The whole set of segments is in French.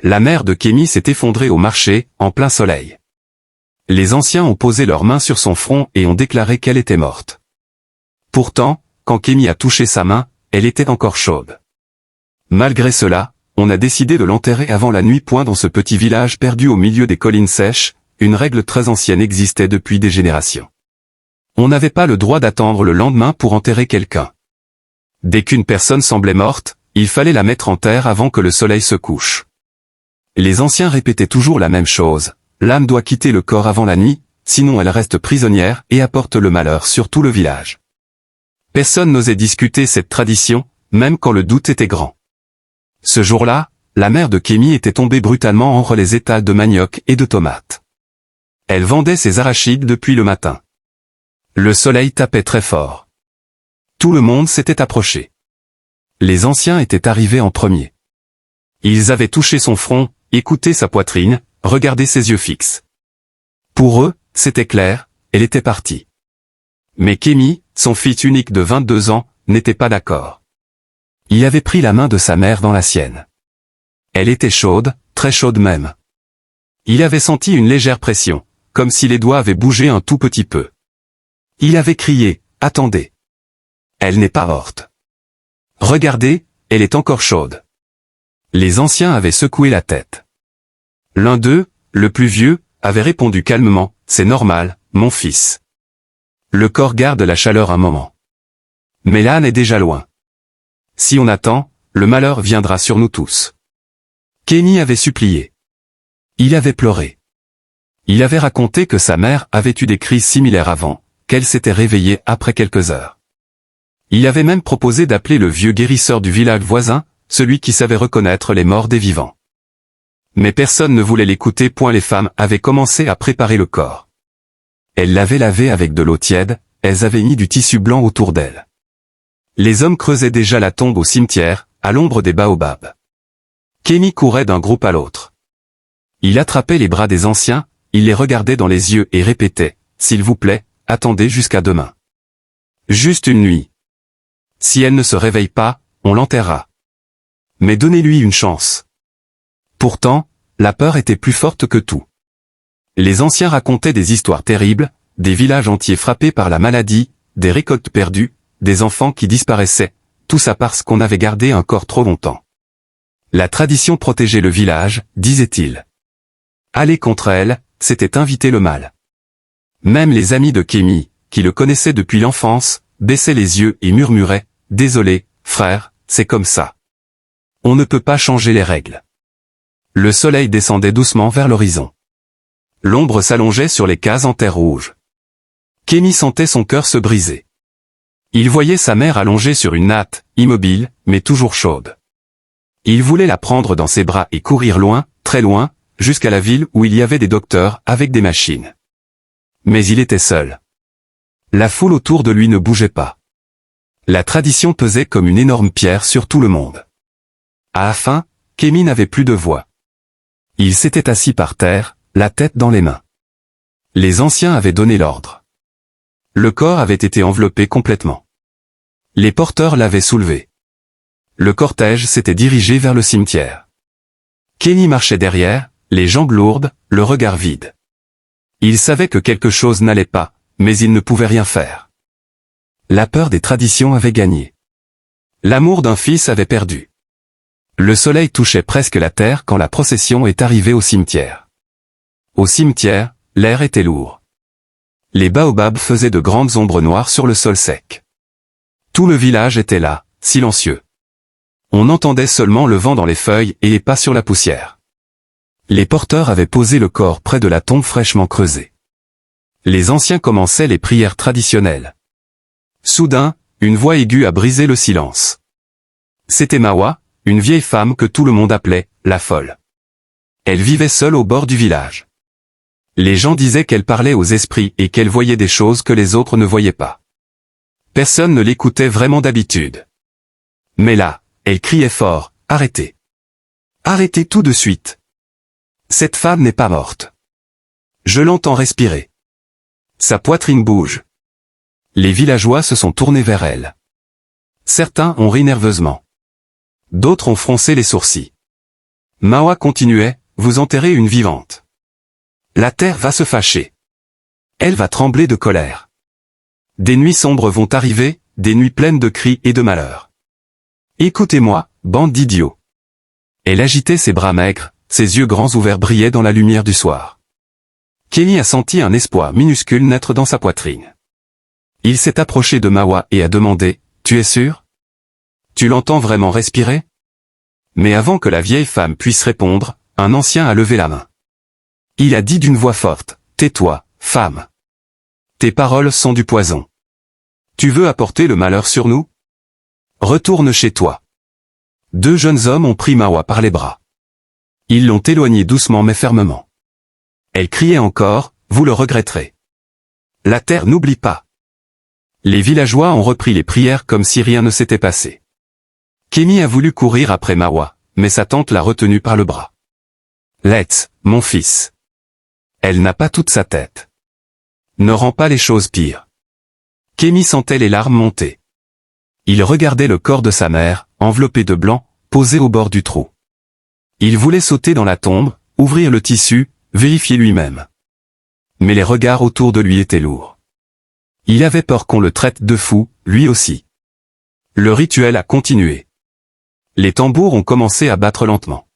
la mère de Kémy s'est effondrée au marché, en plein soleil. Les anciens ont posé leurs mains sur son front et ont déclaré qu'elle était morte. Pourtant, quand Kémy a touché sa main, elle était encore chaude. Malgré cela, on a décidé de l'enterrer avant la nuit. Dans ce petit village perdu au milieu des collines sèches, une règle très ancienne existait depuis des générations. On n'avait pas le droit d'attendre le lendemain pour enterrer quelqu'un. Dès qu'une personne semblait morte, il fallait la mettre en terre avant que le soleil se couche. Les anciens répétaient toujours la même chose, l'âme doit quitter le corps avant la nuit, sinon elle reste prisonnière et apporte le malheur sur tout le village. Personne n'osait discuter cette tradition, même quand le doute était grand. Ce jour-là, la mère de Kémy était tombée brutalement entre les étals de manioc et de tomates. Elle vendait ses arachides depuis le matin. Le soleil tapait très fort. Tout le monde s'était approché. Les anciens étaient arrivés en premier. Ils avaient touché son front, écouté sa poitrine, regardé ses yeux fixes. Pour eux, c'était clair, elle était partie. Mais Kémy, son fils unique de 22 ans, n'était pas d'accord. Il avait pris la main de sa mère dans la sienne. Elle était chaude, très chaude même. Il avait senti une légère pression, comme si les doigts avaient bougé un tout petit peu. Il avait crié, « Attendez. Elle n'est pas morte. Regardez, elle est encore chaude. » Les anciens avaient secoué la tête. L'un d'eux, le plus vieux, avait répondu calmement, « C'est normal, mon fils. Le corps garde la chaleur un moment. Mais l'âne est déjà loin. Si on attend, le malheur viendra sur nous tous. » Kémy avait supplié. Il avait pleuré. Il avait raconté que sa mère avait eu des crises similaires avant, qu'elle s'était réveillée après quelques heures. Il avait même proposé d'appeler le vieux guérisseur du village voisin, celui qui savait reconnaître les morts des vivants. Mais personne ne voulait l'écouter. Les femmes avaient commencé à préparer le corps. Elles l'avaient lavé avec de l'eau tiède, elles avaient mis du tissu blanc autour d'elle. Les hommes creusaient déjà la tombe au cimetière, à l'ombre des baobabs. Kémy courait d'un groupe à l'autre. Il attrapait les bras des anciens, il les regardait dans les yeux et répétait, « S'il vous plaît, attendez jusqu'à demain. Juste une nuit. Si elle ne se réveille pas, on l'enterrera. Mais donnez-lui une chance. » Pourtant, la peur était plus forte que tout. Les anciens racontaient des histoires terribles, des villages entiers frappés par la maladie, des récoltes perdues, des enfants qui disparaissaient, tout ça parce qu'on avait gardé un corps trop longtemps. La tradition protégeait le village, disait-il. Aller contre elle, c'était inviter le mal. Même les amis de Kémy, qui le connaissaient depuis l'enfance, baissaient les yeux et murmuraient, « Désolé, frère, c'est comme ça. On ne peut pas changer les règles. » Le soleil descendait doucement vers l'horizon. L'ombre s'allongeait sur les cases en terre rouge. Kémy sentait son cœur se briser. Il voyait sa mère allongée sur une natte, immobile, mais toujours chaude. Il voulait la prendre dans ses bras et courir loin, très loin, jusqu'à la ville où il y avait des docteurs avec des machines. Mais il était seul. La foule autour de lui ne bougeait pas. La tradition pesait comme une énorme pierre sur tout le monde. À la fin, Kémy n'avait plus de voix. Il s'était assis par terre, la tête dans les mains. Les anciens avaient donné l'ordre. Le corps avait été enveloppé complètement. Les porteurs l'avaient soulevé. Le cortège s'était dirigé vers le cimetière. Kémy marchait derrière, les jambes lourdes, le regard vide. Il savait que quelque chose n'allait pas, mais il ne pouvait rien faire. La peur des traditions avait gagné. L'amour d'un fils avait perdu. Le soleil touchait presque la terre quand la procession est arrivée au cimetière. Au cimetière, l'air était lourd. Les baobabs faisaient de grandes ombres noires sur le sol sec. Tout le village était là, silencieux. On entendait seulement le vent dans les feuilles et les pas sur la poussière. Les porteurs avaient posé le corps près de la tombe fraîchement creusée. Les anciens commençaient les prières traditionnelles. Soudain, une voix aiguë a brisé le silence. C'était Mawa, une vieille femme que tout le monde appelait « la folle ». Elle vivait seule au bord du village. Les gens disaient qu'elle parlait aux esprits et qu'elle voyait des choses que les autres ne voyaient pas. Personne ne l'écoutait vraiment d'habitude. Mais là, elle criait fort, « Arrêtez! Arrêtez tout de suite! Cette femme n'est pas morte. Je l'entends respirer. Sa poitrine bouge. » Les villageois se sont tournés vers elle. Certains ont ri nerveusement. D'autres ont froncé les sourcils. Mawa continuait, vous enterrez une vivante. La terre va se fâcher. Elle va trembler de colère. Des nuits sombres vont arriver, des nuits pleines de cris et de malheurs. Écoutez-moi, bande d'idiots. Elle agitait ses bras maigres, ses yeux grands ouverts brillaient dans la lumière du soir. Kenny a senti un espoir minuscule naître dans sa poitrine. Il s'est approché de Mawa et a demandé, « Tu es sûr? Tu l'entends vraiment respirer ?» Mais avant que la vieille femme puisse répondre, un ancien a levé la main. Il a dit d'une voix forte, « Tais-toi, femme. Tes paroles sont du poison. Tu veux apporter le malheur sur nous? Retourne chez toi. » Deux jeunes hommes ont pris Mawa par les bras. Ils l'ont éloignée doucement mais fermement. Elle criait encore, « Vous le regretterez. La terre n'oublie pas. » Les villageois ont repris les prières comme si rien ne s'était passé. Kenny a voulu courir après Mawa, mais sa tante l'a retenu par le bras. « Let's, mon fils. Elle n'a pas toute sa tête. Ne rends pas les choses pires. » Kenny sentait les larmes monter. Il regardait le corps de sa mère, enveloppé de blanc, posé au bord du trou. Il voulait sauter dans la tombe, ouvrir le tissu, vérifier lui-même. Mais les regards autour de lui étaient lourds. Il avait peur qu'on le traite de fou, lui aussi. Le rituel a continué. Les tambours ont commencé à battre lentement.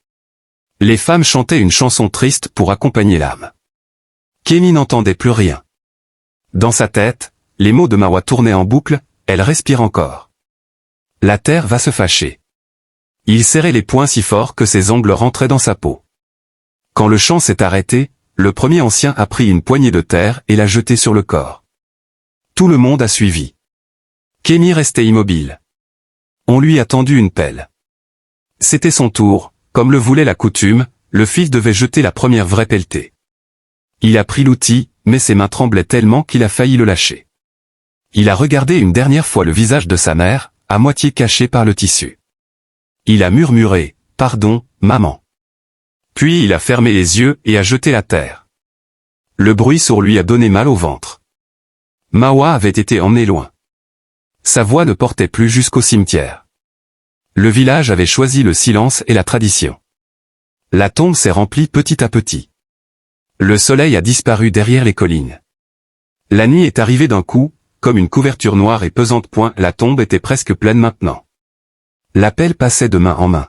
Les femmes chantaient une chanson triste pour accompagner l'âme. Kenny n'entendait plus rien. Dans sa tête, les mots de Mawa tournaient en boucle, elle respire encore. La terre va se fâcher. Il serrait les poings si fort que ses ongles rentraient dans sa peau. Quand le chant s'est arrêté, le premier ancien a pris une poignée de terre et l'a jetée sur le corps. Tout le monde a suivi. Kenny restait immobile. On lui a tendu une pelle. C'était son tour, comme le voulait la coutume, le fils devait jeter la première vraie pelletée. Il a pris l'outil, mais ses mains tremblaient tellement qu'il a failli le lâcher. Il a regardé une dernière fois le visage de sa mère, à moitié caché par le tissu. Il a murmuré, « Pardon, maman. » Puis il a fermé les yeux et a jeté la terre. Le bruit sourd lui a donné mal au ventre. Mawa avait été emmené loin. Sa voix ne portait plus jusqu'au cimetière. Le village avait choisi le silence et la tradition. La tombe s'est remplie petit à petit. Le soleil a disparu derrière les collines. La nuit est arrivée d'un coup, comme une couverture noire et pesante. La tombe était presque pleine maintenant. La pelle passait de main en main.